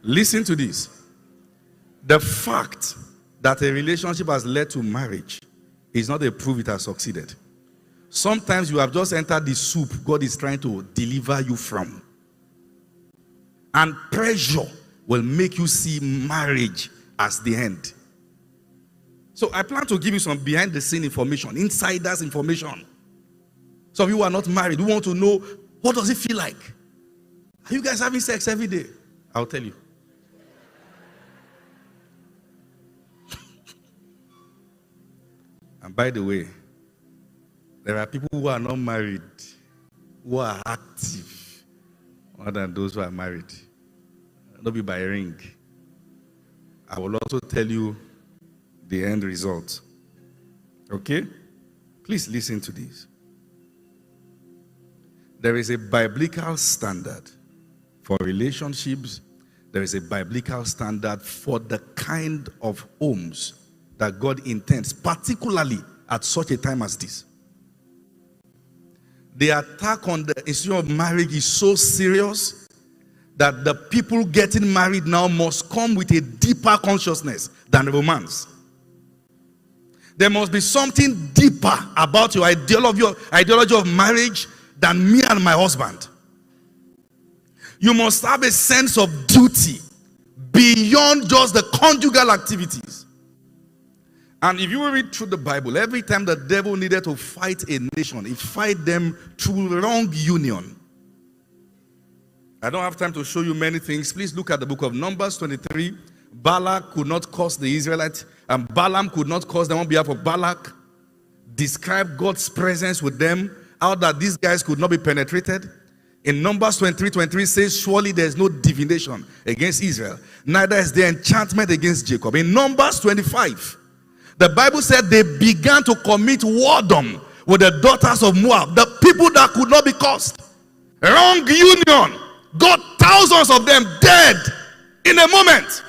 Listen to this. The fact that a relationship has led to marriage is not a proof it has succeeded. Sometimes you have just entered the soup God is trying to deliver you from. And pressure will make you see marriage as the end. So I plan to give you some behind the scene information, insiders information. Some of you who are not married, who want to know, what does it feel like? Are you guys having sex every day? I'll tell you. And by the way, there are people who are not married, who are active, more than those who are married. Don't be by a ring. I will also tell you the end result. Okay? Please listen to this. There is a biblical standard for relationships. There is a biblical standard for the kind of homes that God intends, particularly at such a time as this. The attack on the issue of marriage is so serious that the people getting married now must come with a deeper consciousness than romance. There must be something deeper about your ideology of marriage than me and my husband. You must have a sense of duty beyond just the conjugal activities. And if you read through the Bible, every time the devil needed to fight a nation, he fight them through wrong union. I don't have time to show you many things. Please look at the book of Numbers 23. Balak could not curse the Israelites, and Balaam could not curse them on behalf of Balak. Describe God's presence with them, how that these guys could not be penetrated. In Numbers 23:23 says, surely there is no divination against Israel, neither is there enchantment against Jacob. In Numbers 25, the Bible said they began to commit whoredom with the daughters of Moab, the people that could not be cursed. Wrong union got thousands of them dead in a moment.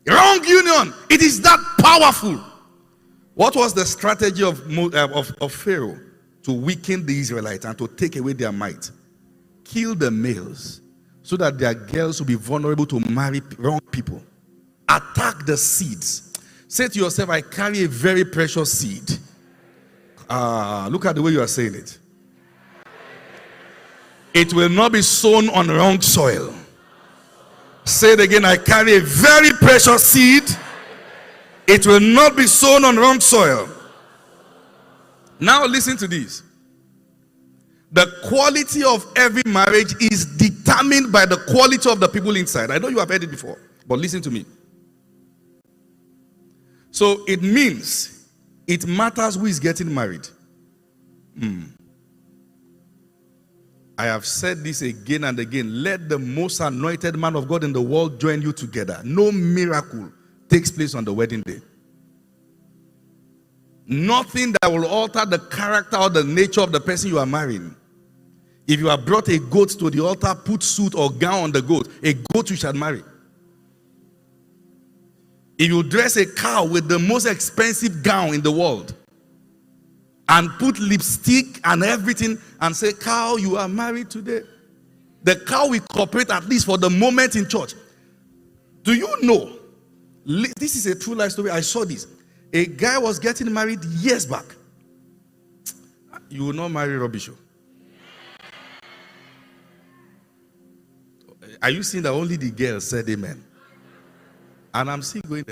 Wrong union. It is that powerful. What was the strategy of Pharaoh to weaken the Israelites and to take away their might? Kill the males so that their girls will be vulnerable to marry wrong people. Attack the seeds. Say to yourself, I carry a very precious seed. Look at the way you are saying it. It will not be sown on wrong soil. Say it again, I carry a very precious seed. It will not be sown on wrong soil. Now listen to this. The quality of every marriage is determined by the quality of the people inside. I know you have heard it before, but listen to me. So it means it matters who is getting married. I have said this again and again. Let the most anointed man of God in the world join you together. No miracle takes place on the wedding day. Nothing that will alter the character or the nature of the person you are marrying. If you have brought a goat to the altar, put suit or gown on the goat. A goat you shall marry. If you dress a cow with the most expensive gown in the world and put lipstick and everything and say, cow, you are married today, the cow will cooperate at least for the moment in church. Do you know? This is a true life story. I saw this. A guy was getting married years back. You will not marry rubbish. Are you seeing that only the girls said amen? And I'm still going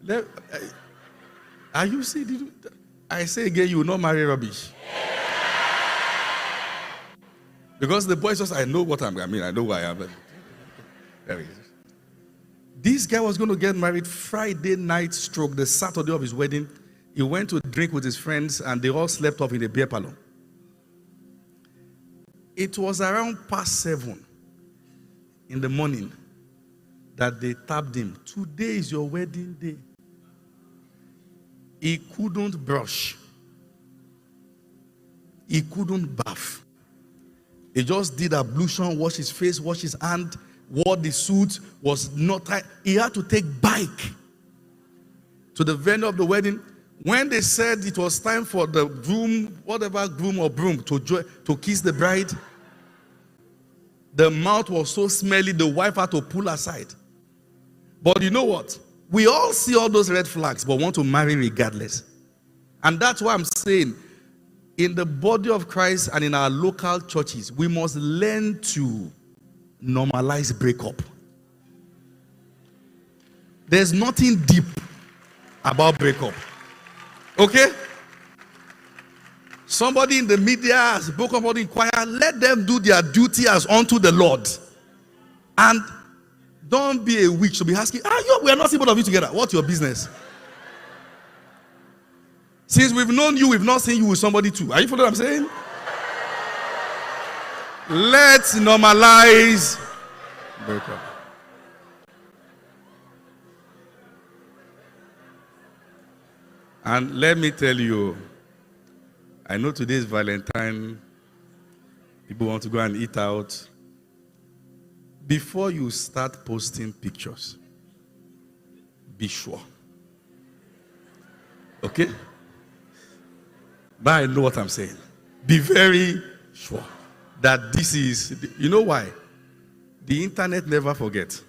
there. Are you seeing? I say again, you will not marry rubbish. Because the boys just, I know what I know who I am. There it is. This guy was going to get married Friday night stroke, the Saturday of his wedding. He went to drink with his friends and they all slept off in the beer parlor. It was around past 7 in the morning that they tapped him. Today is your wedding day. He couldn't brush. He couldn't bath. He just did ablution, washed his face, washed his hand, wore the suit, was not tight. He had to take bike to the venue of the wedding. When they said it was time for the groom, whatever groom or broom, to kiss the bride, The mouth was so smelly, the wife had to pull aside. But you know what? We all see all those red flags, but want to marry regardless. And that's why I'm saying, in the body of Christ and in our local churches, we must learn to normalize breakup. There's nothing deep about breakup. Okay? Somebody in the media has broken up in choir. Let them do their duty as unto the Lord. And don't be a witch to be asking, we are not seeing both of you together. What's your business? Since we've known you, we've not seen you with somebody too. Are you following what I'm saying? Let's normalize breakup. And let me tell you, I know today is Valentine. People want to go and eat out. Before you start posting pictures, be sure. Okay? But I know what I'm saying. Be very sure that this is, you know why? The internet never forgets.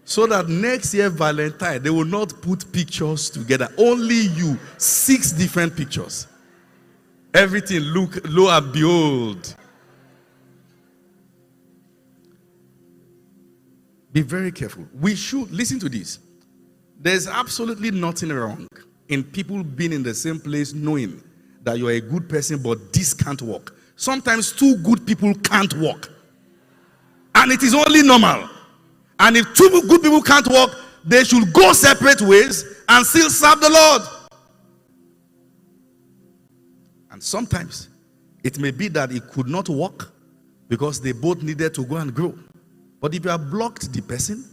So that next year, Valentine, they will not put pictures together. Only you, 6 different pictures. Everything look, lo and behold. Be very careful. We should, listen to this. There's absolutely nothing wrong in people being in the same place knowing that you're a good person, but this can't work. Sometimes 2 good people can't work. And it is only normal. And if 2 good people can't work, they should go separate ways and still serve the Lord. And sometimes it may be that it could not work because they both needed to go and grow. But if you have blocked the person,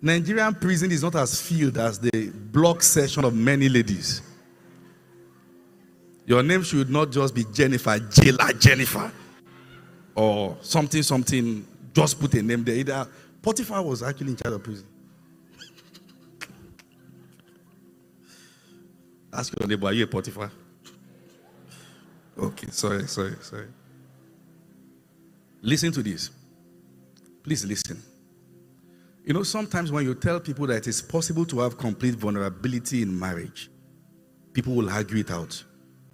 Nigerian prison is not as filled as the block session of many ladies. Your name should not just be Jennifer, Jailer Jennifer. Or something, just put a name there. Either Potiphar was actually in charge of prison. Ask your neighbor, are you a Potiphar? Okay, sorry. Listen to this. Please listen. You know, sometimes when you tell people that it is possible to have complete vulnerability in marriage, people will argue it out.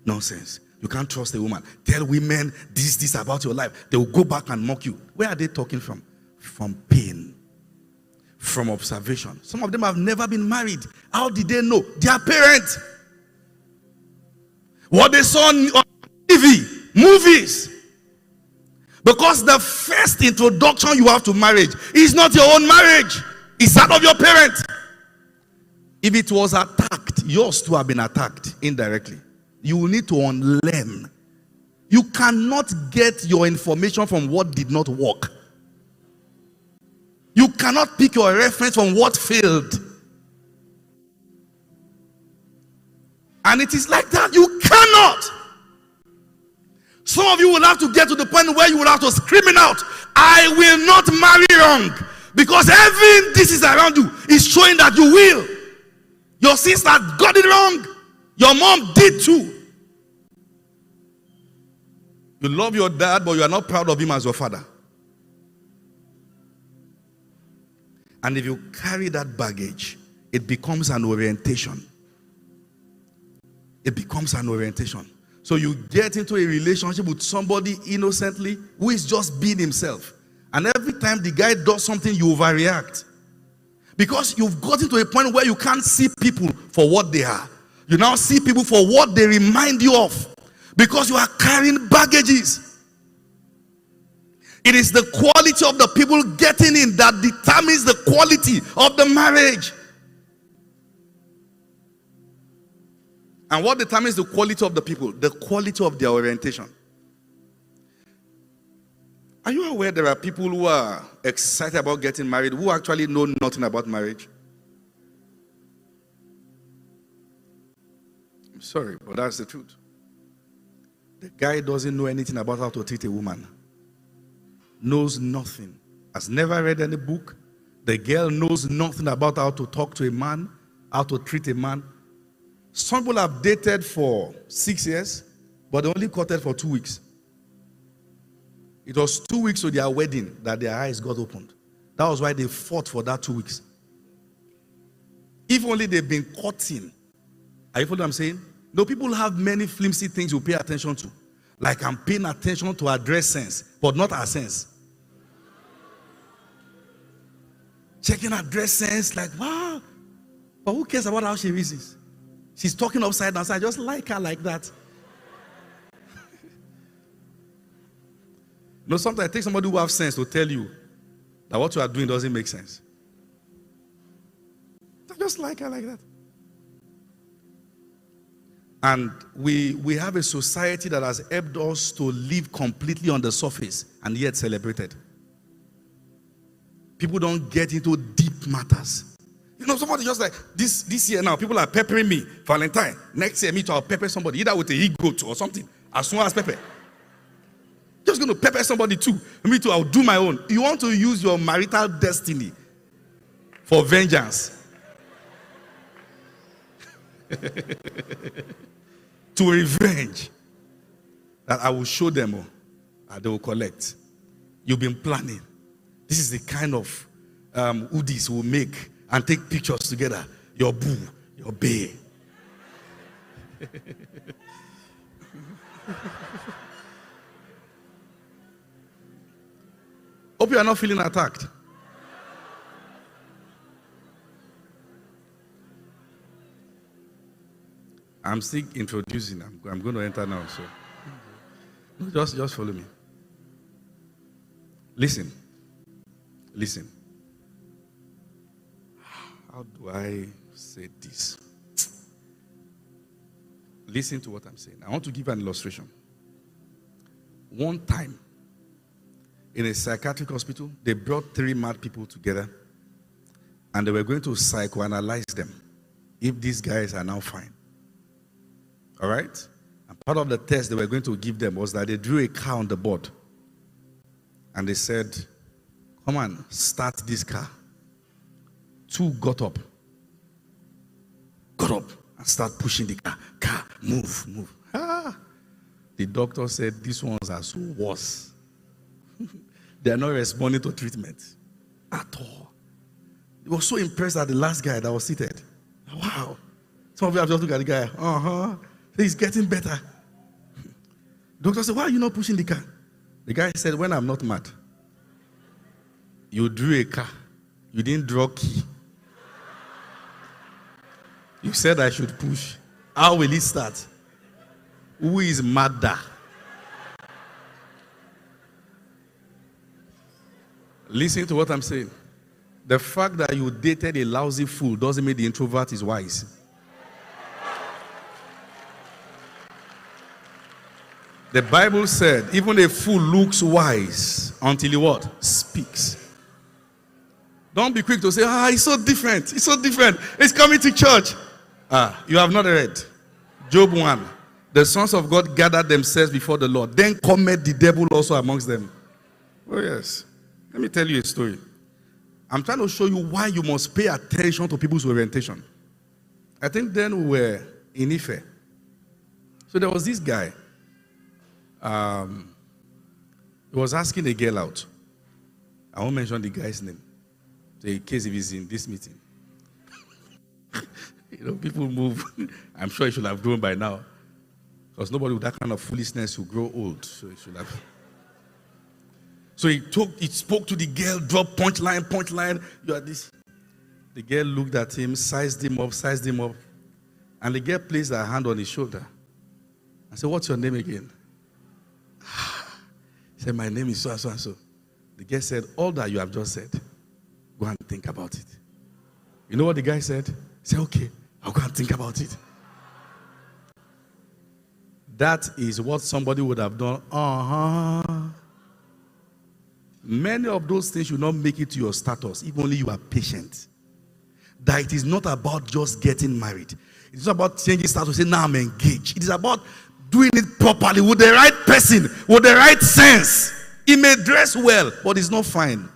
Nonsense. You can't trust a woman. Tell women this about your life. They will go back and mock you. Where are they talking from? From pain. From observation. Some of them have never been married. How did they know? Their parents. What they saw on TV, movies. Because the first introduction you have to marriage is not your own marriage. It's that of your parents. If it was attacked, yours too have been attacked indirectly. You will need to unlearn. You cannot get your information from what did not work. You cannot pick your reference from what failed. And it is like that. You cannot. Some of you will have to get to the point where you will have to scream it out. I will not marry wrong. Because everything this is around you is showing that you will. Your sister got it wrong. Your mom did too. You love your dad, but you are not proud of him as your father. And if you carry that baggage, it becomes an orientation. It becomes an orientation. So you get into a relationship with somebody innocently who is just being himself. And every time the guy does something, you overreact. Because you've gotten to a point where you can't see people for what they are. You now see people for what they remind you of. Because you are carrying baggages. It is the quality of the people getting in that determines the quality of the marriage. And what determines the quality of the people? The quality of their orientation. Are you aware there are people who are excited about getting married who actually know nothing about marriage? I'm sorry, but that's the truth. The guy doesn't know anything about how to treat a woman. Knows nothing. Has never read any book. The girl knows nothing about how to talk to a man, how to treat a man. Some people have dated for 6 years, But they only courted for 2 weeks. It was 2 weeks to their wedding that their eyes got opened. That was why they fought for that 2 weeks. If only they've been courting. Are you following what I'm saying? No, people have many flimsy things you pay attention to. Like I'm paying attention to her dress sense, but not her sense. Checking her dress sense, like, wow. But who cares about how she is? She's talking upside down, so I just like her like that. No, sometimes it takes somebody who has sense to tell you that what you are doing doesn't make sense. I just like her like that. And we have a society that has helped us to live completely on the surface and yet celebrated. People don't get into deep matters. You know, somebody just like, this year now, people are peppering me, Valentine. Next year, me too, I'll pepper somebody, either with a he-goat or something, as soon as pepper. Just going to pepper somebody too. Me too, I'll do my own. You want to use your marital destiny for vengeance. To revenge. That I will show them all. And they will collect. You've been planning. This is the kind of hoodies we'll make and take pictures together. Your boo, your bae. Hope you are not feeling attacked. I'm still introducing. I'm going to enter now. So just follow me. Listen. How do I say this? Listen to what I'm saying. I want to give an illustration. One time, in a psychiatric hospital, they brought 3 mad people together and they were going to psychoanalyze them if these guys are now fine. All right? And part of the test they were going to give them was that they drew a car on the board and they said, come on, start this car. 2 got up and start pushing the car. Car, move. The doctor said, these ones are so worse. They are not responding to treatment at all. He was so impressed at the last guy that was seated. Wow. Some of you have just looked at the guy. He's getting better. The doctor said, why are you not pushing the car? The guy said, when I'm not mad. You drew a car. You didn't draw key. You said I should push. How will it start? Who is madder? Listen to what I'm saying. The fact that you dated a lousy fool doesn't mean the introvert is wise. The Bible said, even a fool looks wise until he what? Speaks. Don't be quick to say, it's so different. It's so different. It's coming to church. You have not read. Job 1. The sons of God gathered themselves before the Lord. Then cometh the devil also amongst them. Oh yes. Let me tell you a story. I'm trying to show you why you must pay attention to people's orientation. I think then we were in Ife. So there was this guy. He was asking a girl out. I won't mention the guy's name, in case if he's in this meeting. People move. I'm sure he should have grown by now. Because nobody with that kind of foolishness will grow old. So he should have. So he spoke to the girl, dropped punchline. You are this. The girl looked at him, sized him up. And the girl placed her hand on his shoulder. I said, what's your name again? He said, my name is so and so and so. The girl said, all that you have just said, go and think about it. You know what the guy said? He said, okay, I'll go and think about it. That is what somebody would have done. Many of those things will not make it to your status if only you are patient. That it is not about just getting married. It's not about changing status, say now I'm engaged. It is about doing it properly with the right person, with the right sense. He may dress well, but it's not fine.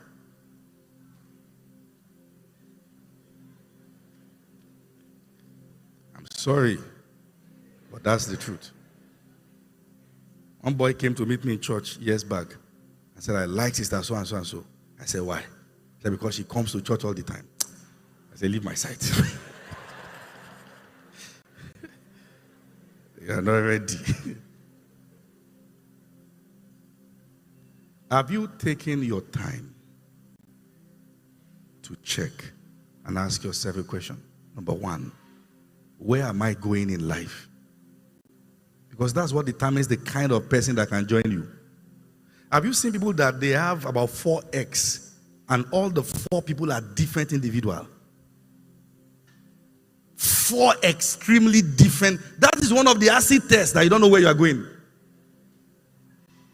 I'm sorry, but that's the truth. One boy came to meet me in church years back. I said, I like sister so and so and so. I said, why? He said, because she comes to church all the time. I said, leave my sight. You are not ready. Have you taken your time to check and ask yourself a question? Number one, where am I going in life? Because that's what determines the kind of person that can join you. Have you seen people that they have about 4x and all the 4 people are different individuals? 4 extremely different. That is one of the acid tests that you don't know where you are going.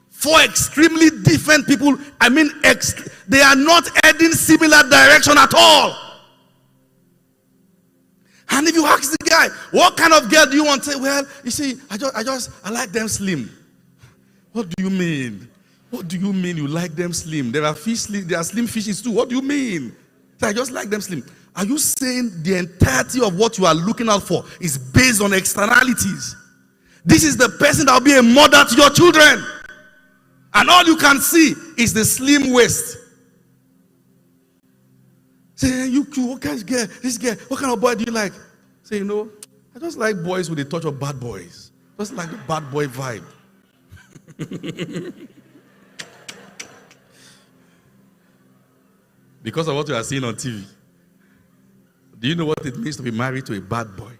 4 extremely different people. I mean, they are not heading similar direction at all. And if you ask the guy, what kind of girl do you want? Say, well, you see, I like them slim. What do you mean? What do you mean you like them slim? There are slim fishes too. What do you mean? So I just like them slim. Are you saying the entirety of what you are looking out for is based on externalities? This is the person that will be a mother to your children. And all you can see is the slim waist. Say, you what kind of girl? This girl, what kind of boy do you like? Say, I just like boys with a touch of bad boys. Just like the bad boy vibe. Because of what you are seeing on TV. Do you know what it means to be married to a bad boy?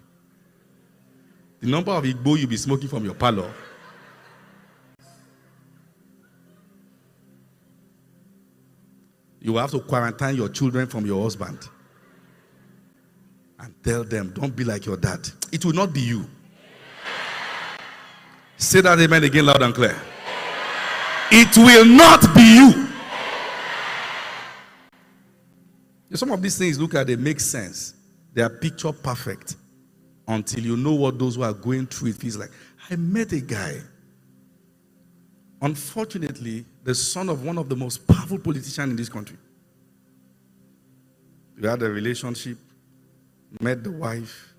The number of Igbo you'll be smoking from your parlor. You will have to quarantine your children from your husband. And tell them, don't be like your dad. It will not be you. Say that amen again loud and clear. It will not be you. Some of these things, look at, they make sense. They are picture perfect until you know what those who are going through it feels like. I met a guy, unfortunately, the son of one of the most powerful politicians in this country. We had a relationship, met the wife.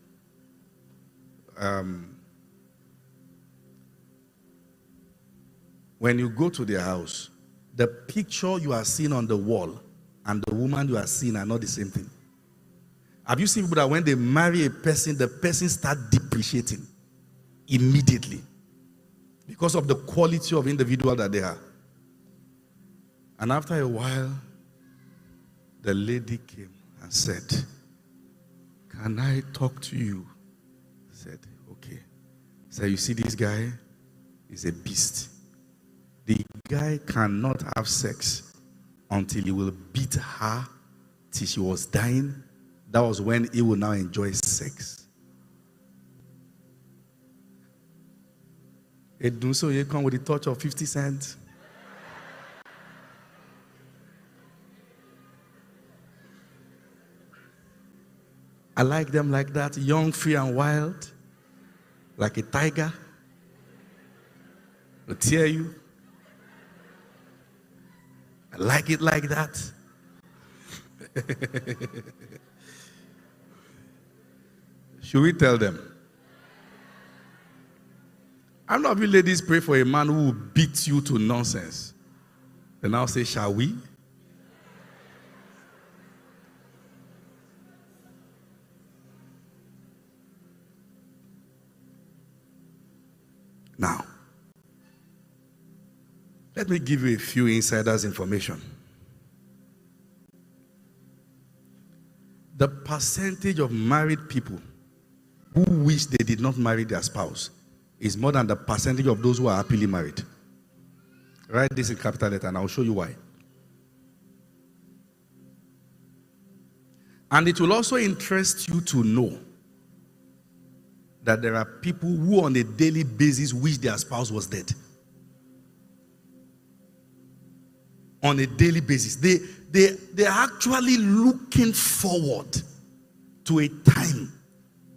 When you go to their house, the picture you are seeing on the wall and the woman you are seeing are not the same thing. Have you seen people that when they marry a person, the person starts depreciating immediately because of the quality of individual that they are? And after a while, the lady came and said, can I talk to you? I said, okay. So you see this guy is a beast. The guy cannot have sex until he will beat her till she was dying. That was when he will now enjoy sex. It do so you come with a touch of 50 cents. I like them like that, young, free, and wild, like a tiger. Will tear you. I like it like that. Should we tell them? I'm not you ladies pray for a man who will beat you to nonsense. Then I'll say, shall we? Now, let me give you a few insiders information. The percentage of married people who wish they did not marry their spouse is more than the percentage of those who are happily married. Write this in capital letter and I'll show you why. And it will also interest you to know that there are people who on a daily basis wish their spouse was dead. On a daily basis. They are actually looking forward to a time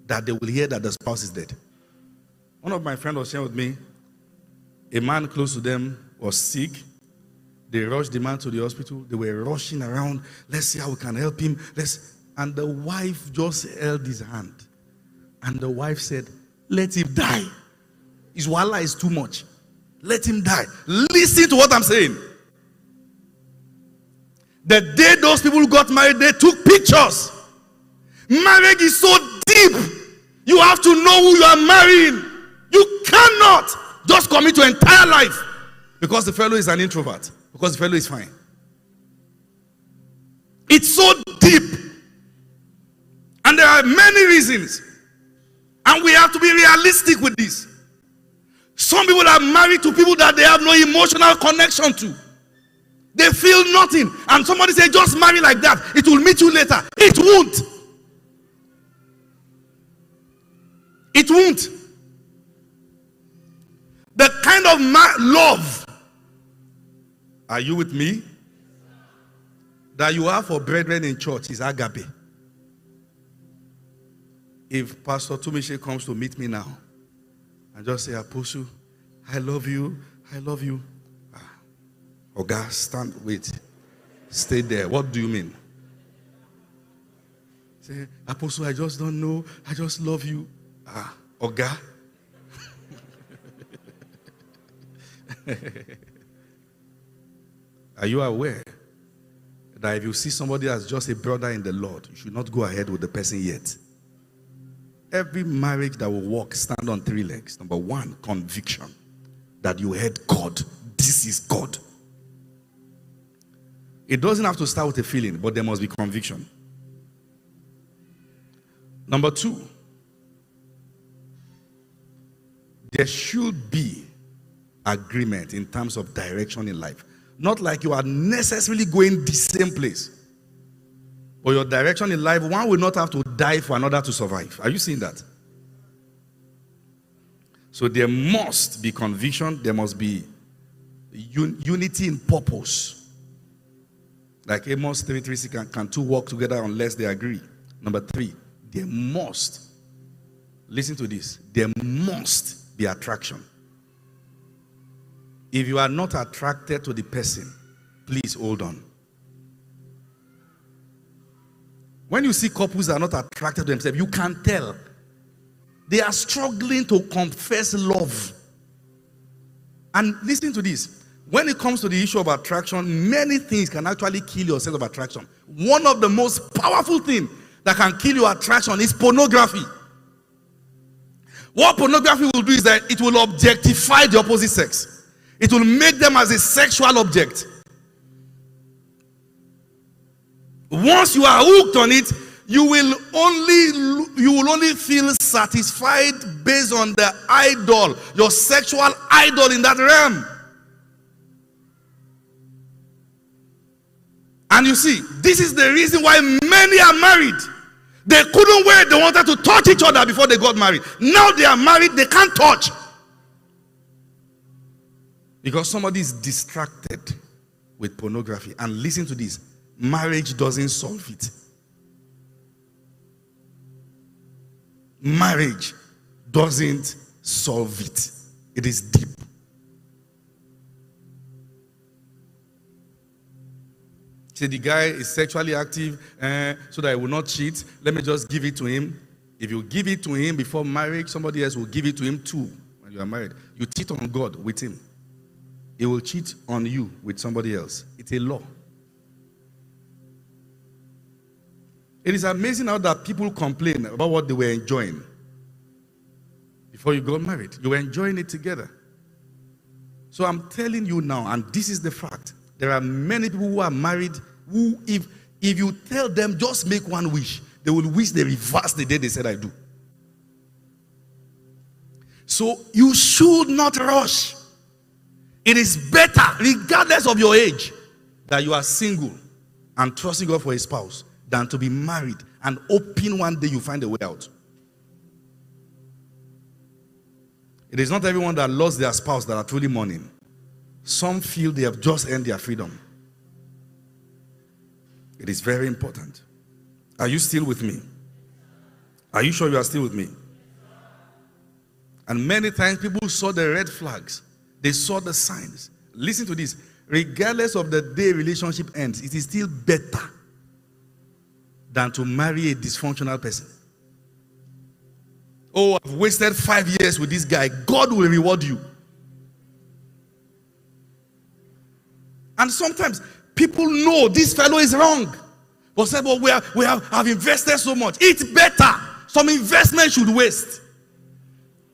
that they will hear that the spouse is dead. One of my friends was sharing with me, a man close to them was sick. They rushed the man to the hospital. They were rushing around. Let's see how we can help him. And the wife just held his hand. And the wife said, let him die. His wala is too much. Let him die. Listen to what I'm saying. The day those people got married, they took pictures. Marriage is so deep. You have to know who you are marrying. You cannot just commit your entire life because the fellow is an introvert, because the fellow is fine. It's so deep. And there are many reasons. And we have to be realistic with this. Some people are married to people that they have no emotional connection to. They feel nothing. And somebody say, just marry like that. It will meet you later. It won't. It won't. The kind of love, are you with me, that you have for brethren in church is agape. If Pastor Tumishe comes to meet me now and just say, Apostle, I love you, I love you. Oga, stand, wait. Stay there. What do you mean? Say, Apostle, I just don't know. I just love you. Oga. Are you aware that if you see somebody as just a brother in the Lord, you should not go ahead with the person yet? Every marriage that will work stand on 3 legs. Number 1, conviction that you heard God. This is God. It doesn't have to start with a feeling, but there must be conviction. Number 2, there should be agreement in terms of direction in life. Not like you are necessarily going the same place. But your direction in life, one will not have to die for another to survive. Are you seeing that? So there must be conviction. There must be unity in purpose. Like Amos 3:3, can two walk together unless they agree? Number 3, there must, listen to this, there must be attraction. If you are not attracted to the person, please hold on. When you see couples that are not attracted to themselves, you can tell they are struggling to confess love. And listen to this. When it comes to the issue of attraction, many things can actually kill your sense of attraction. One of the most powerful things that can kill your attraction is pornography. What pornography will do is that it will objectify the opposite sex. It will make them as a sexual object. Once you are hooked on it, you will only feel satisfied based on the idol, your sexual idol in that realm. And you see, this is the reason why many are married. They couldn't wait. They wanted to touch each other before they got married. Now they are married, they can't touch. Because somebody is distracted with pornography. And listen to this. Marriage doesn't solve it. Marriage doesn't solve it. It is deep. Say the guy is sexually active so that he will not cheat. Let me just give it to him. If you give it to him before marriage, somebody else will give it to him too when you are married. You cheat on God with him. He will cheat on you with somebody else. It's a law. It is amazing how that people complain about what they were enjoying before you got married. You were enjoying it together. So I'm telling you now, and this is the fact, there are many people who are married who, if you tell them just make one wish, they will wish they reverse the day they said I do. So you should not rush. It is better, regardless of your age, that you are single and trusting God for a spouse than to be married and hoping one day you find a way out. It is not everyone that lost their spouse that are truly mourning. Some feel they have just earned their freedom. It is very important. Are you still with me? Are you sure you are still with me? And many times people saw the red flags. They saw the signs. Listen to this. Regardless of the day relationship ends, it is still better than to marry a dysfunctional person. Oh, I've wasted 5 years with this guy. God will reward you. And sometimes people know this fellow is wrong. But say, well, I've invested so much. It's better. Some investment should waste.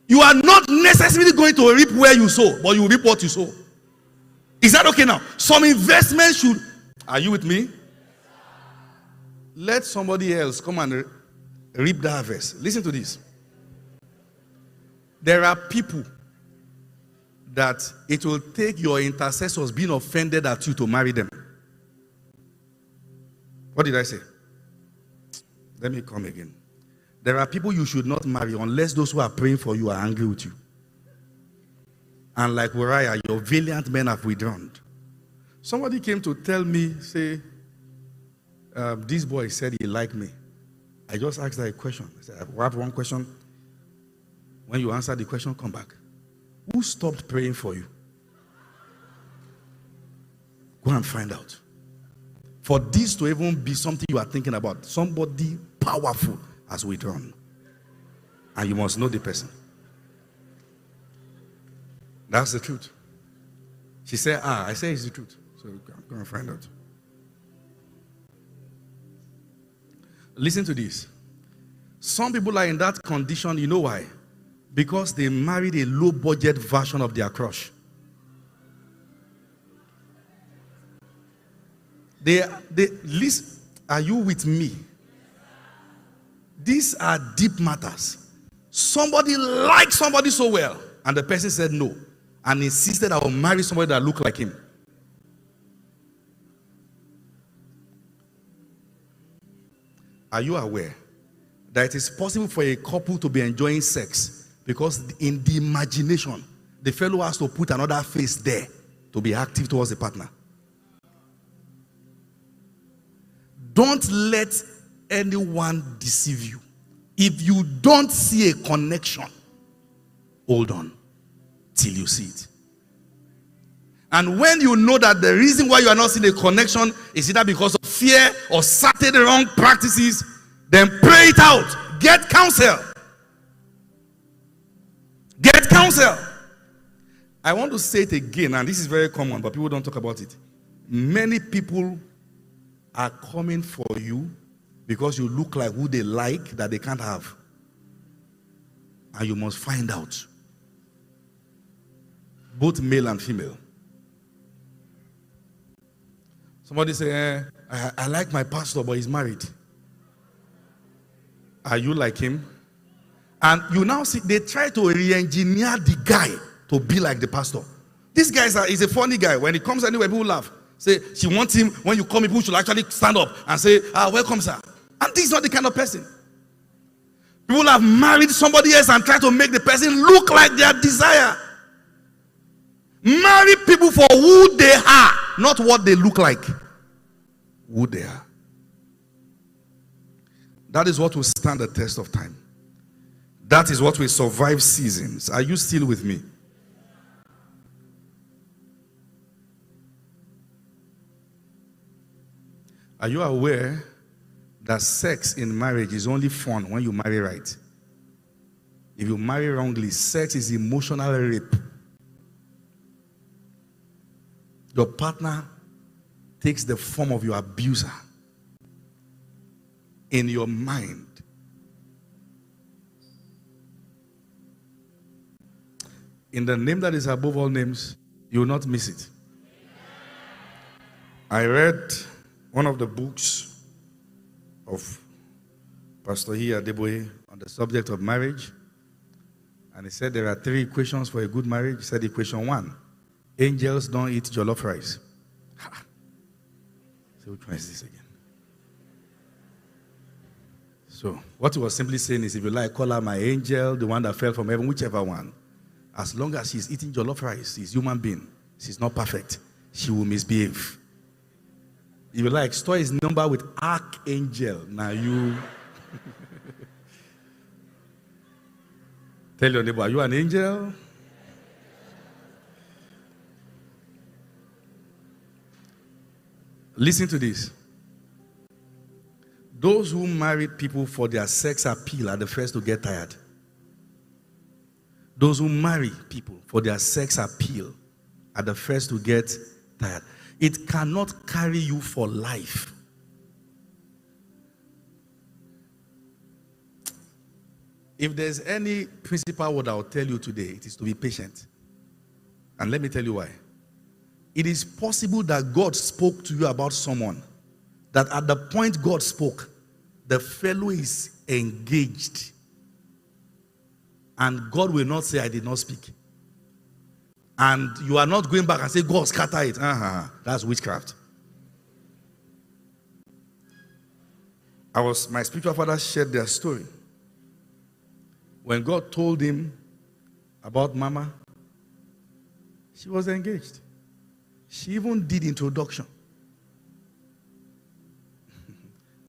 You are not necessarily going to reap where you sow, but you will reap what you sow. Is that okay now? Some investment should. Are you with me? Let somebody else come and reap the harvest. Listen to this. There are people that it will take your intercessors being offended at you to marry them. What did I say? Let me come again. There are people you should not marry unless those who are praying for you are angry with you. And like Uriah, your valiant men have withdrawn. Somebody came to tell me, say, this boy said he liked me. I just asked her a question. I said, I have one question. When you answer the question, come back. Who stopped praying for you? Go and find out. For this to even be something you are thinking about, somebody powerful has withdrawn. And you must know the person. That's the truth. She said, I say it's the truth. So I'm going to find out. Listen to this. Some people are in that condition, you know why? Because they married a low-budget version of their crush. Listen, are you with me? These are deep matters. Somebody liked somebody so well, and the person said no, and insisted I will marry somebody that looked like him. Are you aware that it is possible for a couple to be enjoying sex because in the imagination, the fellow has to put another face there to be active towards the partner? Don't let anyone deceive you. If you don't see a connection, hold on till you see it. And when you know that the reason why you are not seeing a connection is either because of fear or certain wrong practices, then pray it out. Get counsel. Get counsel. I want to say it again, and this is very common, but people don't talk about it. Many people are coming for you because you look like who they like that they can't have. And you must find out. Both male and female. Somebody say, I like my pastor, but he's married. Are you like him? And you now see, they try to re-engineer the guy to be like the pastor. This guy is a funny guy. When he comes anywhere, people laugh. Say, she wants him, when you come, people should actually stand up and say, welcome, sir. And this is not the kind of person. People have married somebody else and try to make the person look like their desire. Marry people for who they are, not what they look like. Who they are. That is what will stand the test of time. That is what will survive seasons. Are you still with me? Are you aware that sex in marriage is only fun when you marry right? If you marry wrongly, sex is emotional rape. Your partner takes the form of your abuser in your mind. In the name that is above all names, you will not miss it. I read one of the books of Pastor Adeboye on the subject of marriage, and he said there are 3 equations for a good marriage. He said equation 1, angels don't eat jollof rice. So which one is this again? So what he was simply saying is, if you like, call her my angel, the one that fell from heaven, whichever one. As long as she's eating jollof rice, she's a human being. She's not perfect. She will misbehave. If you like, store his number with archangel. Now you tell your neighbor, are you an angel? Listen to this. Those who marry people for their sex appeal are the first to get tired. Those who marry people for their sex appeal are the first to get tired. It cannot carry you for life. If there's any principal word I'll tell you today, it is to be patient. And let me tell you why. It is possible that God spoke to you about someone, that at the point God spoke, the fellow is engaged. And God will not say, I did not speak. And you are not going back and say, God, scatter it. That's witchcraft. My spiritual father shared their story. When God told him about Mama, she was engaged. She even did introduction.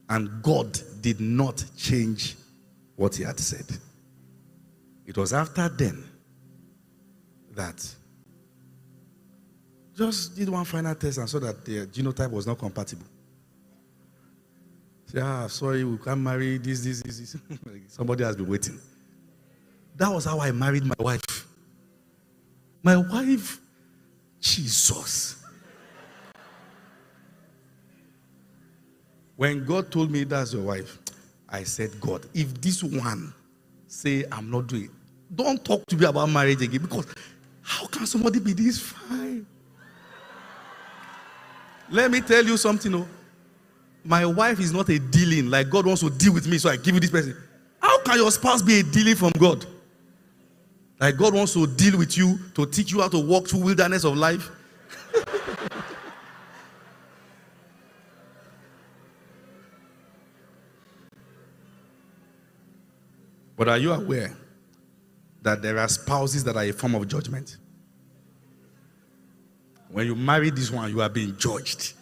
And God did not change what he had said. It was after then that just did one final test and saw that the genotype was not compatible. Say, sorry, we can't marry this. Somebody has been waiting. That was how I married my wife. My wife, Jesus. When God told me that's your wife, I said, God, if this one say I'm not doing it, don't talk to me about marriage again, because how can somebody be this fine? Let me tell you something. My wife is not a dealing, like God wants to deal with me, so I give you this person. How can your spouse be a dealing from God? Like God wants to deal with you to teach you how to walk through wilderness of life. But are you aware that there are spouses that are a form of judgment? When you marry this one, you are being judged.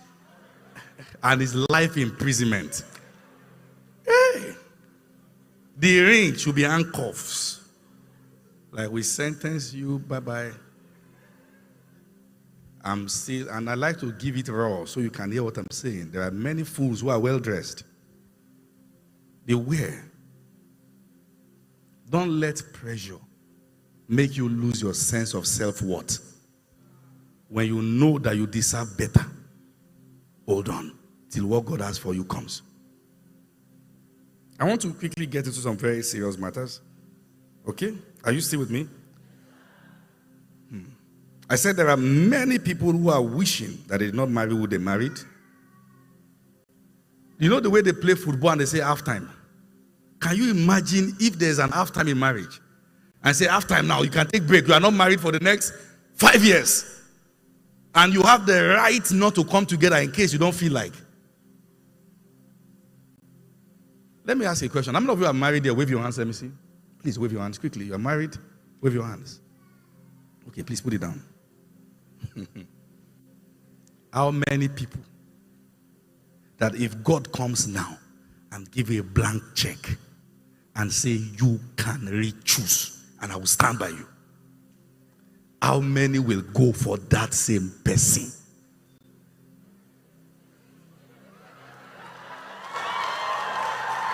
And it's life imprisonment. Hey! The ring should be handcuffs. Like, we sentence you, bye-bye. I'm still, and I like to give it raw so you can hear what I'm saying. There are many fools who are well-dressed. Beware. Don't let pressure make you lose your sense of self-worth. When you know that you deserve better, hold on till what God has for you comes. I want to quickly get into some very serious matters. Okay? Are you still with me? I said there are many people who are wishing that they did not marry who they married. You know the way they play football and they say halftime? Can you imagine if there's an halftime in marriage? And say halftime now, you can take break. You are not married for the next 5 years. And you have the right not to come together in case you don't feel like. Let me ask you a question. How many of you are married here? Wave your hands, let me see. Please wave your hands quickly. You are married? Wave your hands. Okay, please put it down. How many people that if God comes now and give you a blank check and say you can re-choose and I will stand by you, how many will go for that same person?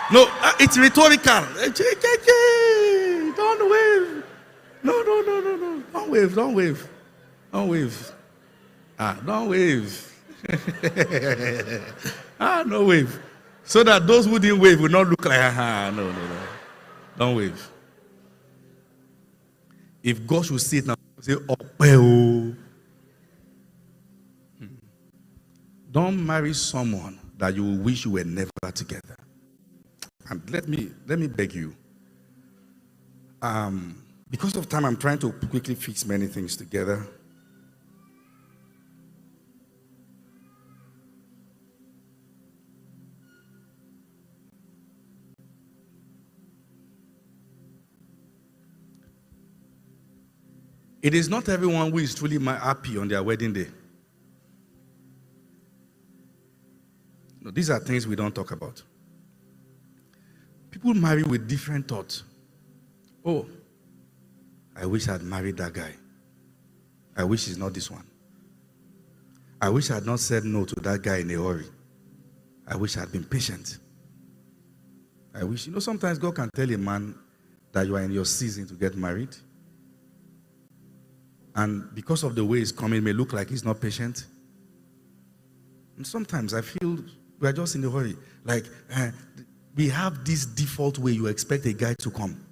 No, it's rhetorical. Don't wave. No. Don't wave. Don't wave. Don't wave. Don't wave. No wave. So that those who didn't wave will not look like, no. Don't wave. If God should see it now, say, oh. Don't marry someone that you wish you were never together. And let me beg you. Because of time, I'm trying to quickly fix many things together. It is not everyone who is truly happy on their wedding day. No, these are things we don't talk about. People marry with different thoughts. Oh, I wish I had married that guy. I wish he's not this one. I wish I had not said no to that guy in a hurry. I wish I had been patient. I wish, sometimes God can tell a man that you are in your season to get married. And because of the way he's coming, it may look like he's not patient. And sometimes I feel we're just in a hurry. Like, we have this default way you expect a guy to come.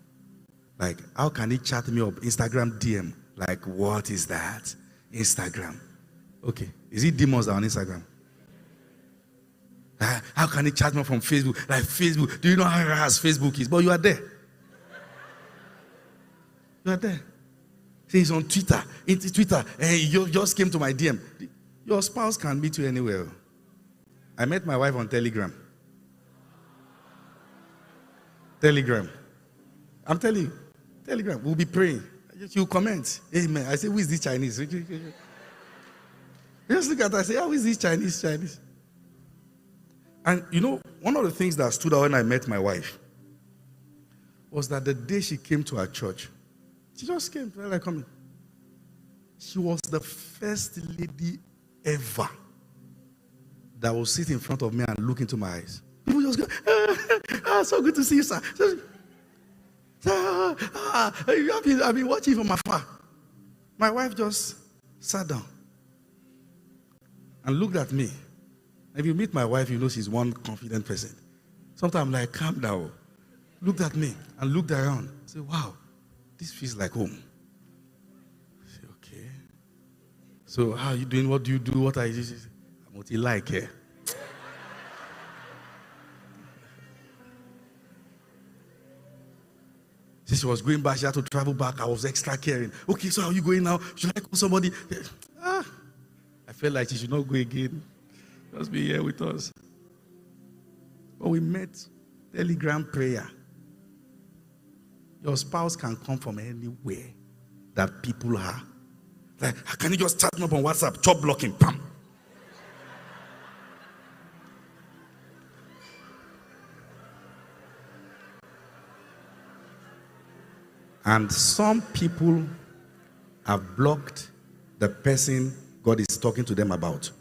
Like, how can he chat me up? Instagram DM. Like, what is that? Instagram. Okay. Is it demons that are on Instagram? How can he chat me from Facebook? Like, Facebook. Do you know how harass Facebook is? But you are there. You are there. See, he's on Twitter. It's Twitter. Hey, you just came to my DM. Your spouse can meet you anywhere. I met my wife on Telegram. Telegram. I'm telling you. Telegram. We'll be praying. You comment. Amen. I say, who is this Chinese? Just look at her. I say, who is this Chinese? And you know, one of the things that stood out when I met my wife was that the day she came to our church, she just came. Like, come in. She was the first lady ever that will sit in front of me and look into my eyes. People just go, so good to see you, sir. I've been watching from afar. My wife just sat down and looked at me. If you meet my wife, you know she's one confident person. Sometimes I'm like, calm down. Looked at me and looked around. Say, wow, this feels like home. I say, okay. So how are you doing? What do you do? What are you doing? I'm what you like here. Since she was going back, she had to travel back. I was extra caring. Okay, so how are you going now? Should I call somebody? I felt like she should not go again. Just be here with us. But we met Telegram prayer. Your spouse can come from anywhere that people are. Like, can you just chat me up on WhatsApp? Chop blocking, pam. And some people have blocked the person God is talking to them about.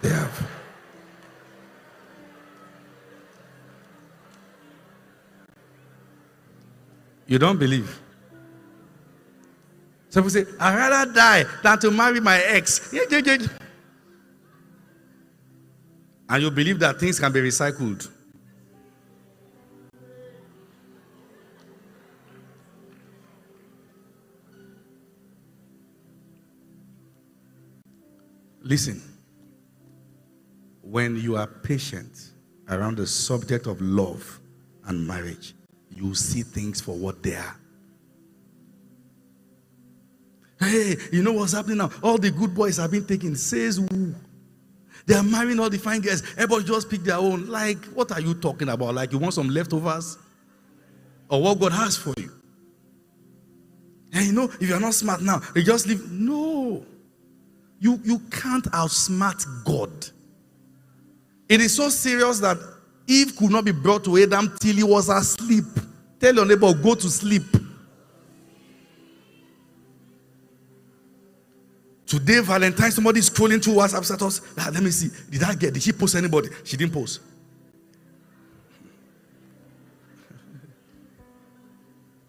They have. You don't believe? Some people say, I'd rather die than to marry my ex. And you believe that things can be recycled. Listen, when you are patient around the subject of love and marriage, you see things for what they are. Hey, you know what's happening now? All the good boys have been taken. Says who? They are marrying all the fine girls. Everybody just pick their own. Like, what are you talking about? Like, you want some leftovers? Or what God has for you? And you know, if you're not smart now, you just leave. No. You can't outsmart God. It is so serious that Eve could not be brought to Adam till he was asleep. Tell your neighbor, go to sleep. Today, Valentine, somebody is scrolling through WhatsApp status. Let me see. Did she post anybody? She didn't post.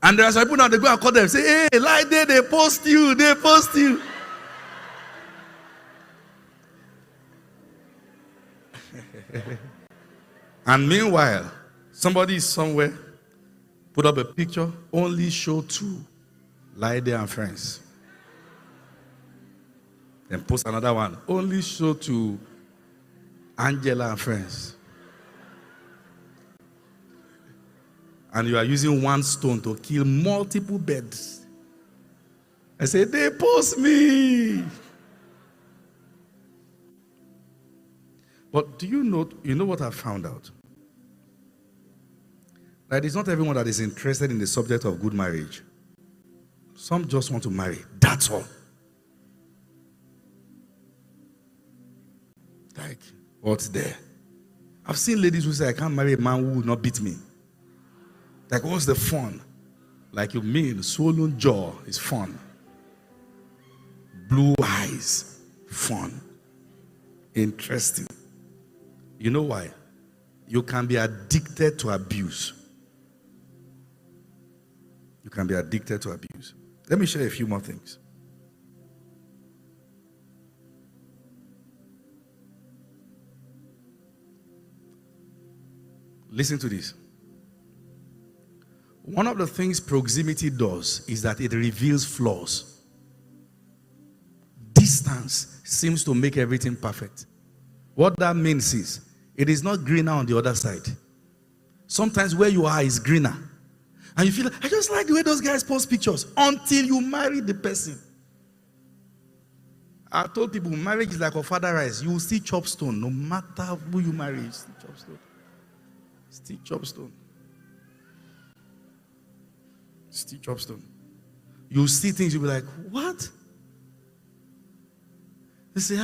And there are some people now, they go and call them, say, hey, like they post you. And meanwhile, somebody is somewhere, put up a picture, only show 2, Laide and friends. Then post another one, only show to Angela and friends. And you are using one stone to kill multiple birds. I say, they post me. But do you know what I found out? That it's not everyone that is interested in the subject of good marriage. Some just want to marry. That's all. Like, what's there? I've seen ladies who say, I can't marry a man who will not beat me. Like, what's the fun? Like, you mean swollen jaw is fun. Blue eyes, fun. Interesting. You know why? You can be addicted to abuse. You can be addicted to abuse. Let me share a few more things. Listen to this. One of the things proximity does is that it reveals flaws. Distance seems to make everything perfect. What that means is, it is not greener on the other side. Sometimes where you are is greener. And you feel, I just like the way those guys post pictures. Until you marry the person. I told people, marriage is like a father rice. You will see chopstone. No matter who you marry, you see chopstone. Still chopstone. Still chopstone. You see things, you'll be like, what? They say,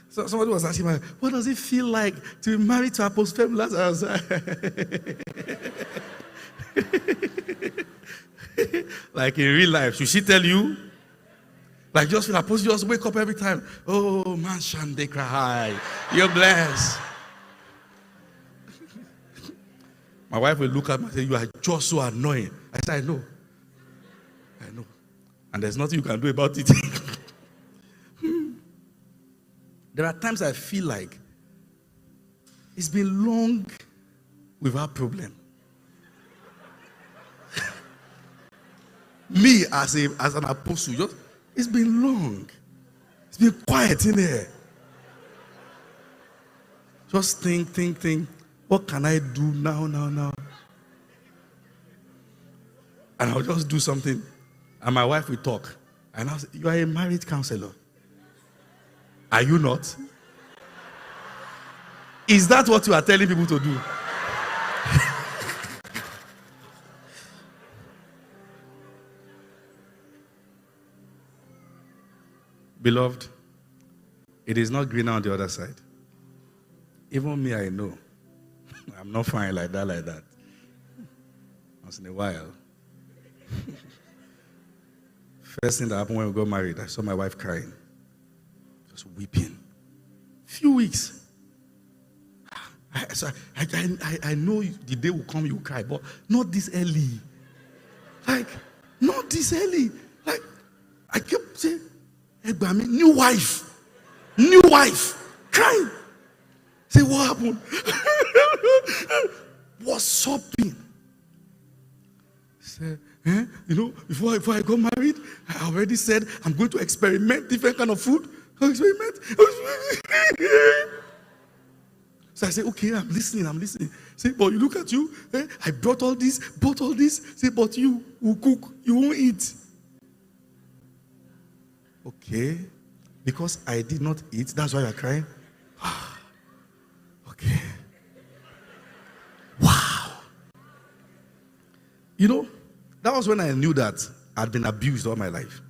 so somebody was asking me, what does it feel like to be married to Apostle Femi Lazarus? Like in real life, should she tell you? Like just feel Apostle, just wake up every time. Oh, man, Shande cry. You're blessed. My wife will look at me and say, you are just so annoying. I said, I know. And there's nothing you can do about it. There are times I feel like it's been long without problem. Me as an apostle, it's been long. It's been quiet in there. Just think. What can I do now? And I'll just do something. And my wife will talk. And I'll say, you are a marriage counselor. Are you not? Is that what you are telling people to do? Beloved, it is not greener on the other side. Even me, I know. I'm not fine like that. Once in a while. First thing that happened when we got married, I saw my wife crying. Just weeping. Few weeks. I know the day will come, you will cry, but not this early. Like, not this early. Like, I kept saying, new wife, crying. Say, what happened? What's sobbing? Say, before I got married, I already said I'm going to experiment different kind of food. Experiment. So I say, okay, I'm listening. Say, but you look at you. I bought all this. Say, but you will cook. You won't eat. Okay. Because I did not eat, that's why you're crying? Okay. Wow. That was when I knew that I'd been abused all my life.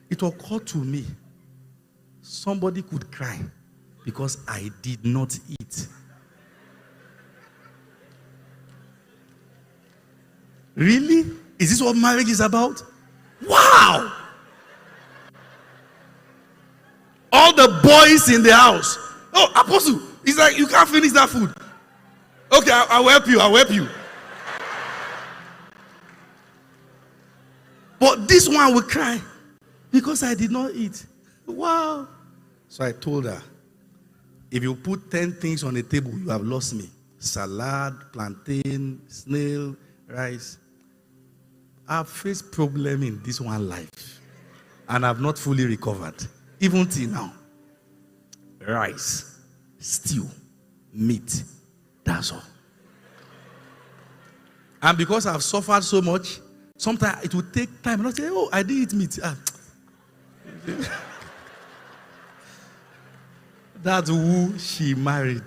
It occurred to me, somebody could cry because I did not eat. Really? Is this what marriage is about? Wow! All the boys in the house. Oh, Apostle, it's like you can't finish that food. Okay, I'll help you. But this one will cry because I did not eat. Wow. So I told her, if you put 10 things on the table, you have lost me. Salad, plantain, snail, rice. I've faced problem in this one life. And I've not fully recovered. Even till now. Rice, stew, meat. That's all. And because I've suffered so much, sometimes it will take time. And I say, oh, I did eat meat. That's who she married.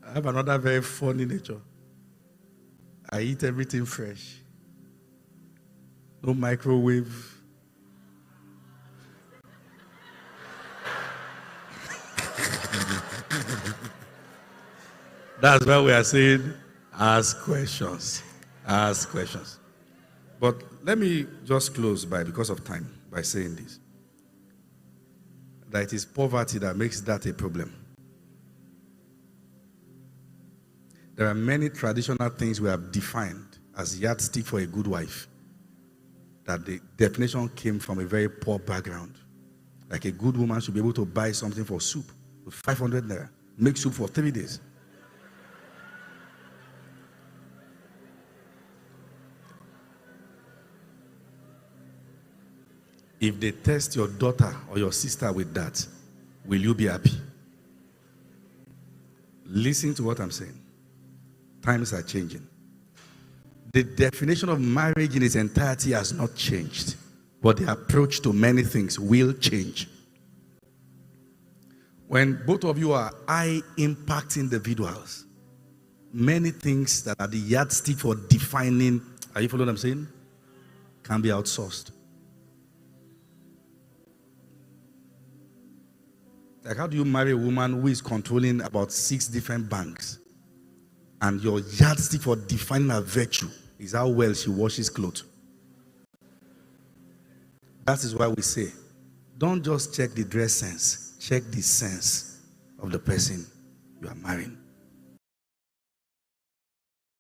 I have another very funny nature. I eat everything fresh. No microwave. That's why we are saying, ask questions. Ask questions. But let me just close because of time, by saying this. That it is poverty that makes that a problem. There are many traditional things we have defined as yardstick for a good wife. That the definition came from a very poor background. Like a good woman should be able to buy something for soup with 500 naira. Make soup for 3 days. If they test your daughter or your sister with that, will you be happy? Listen to what I'm saying. Times are changing. The definition of marriage in its entirety has not changed, but the approach to many things will change. When both of you are high-impact individuals, many things that are the yardstick for defining, are you following what I'm saying? Can be outsourced. Like, how do you marry a woman who is controlling about 6 different banks, and your yardstick for defining her virtue is how well she washes clothes? That is why we say, don't just check the dress sense, check the sense of the person you are marrying.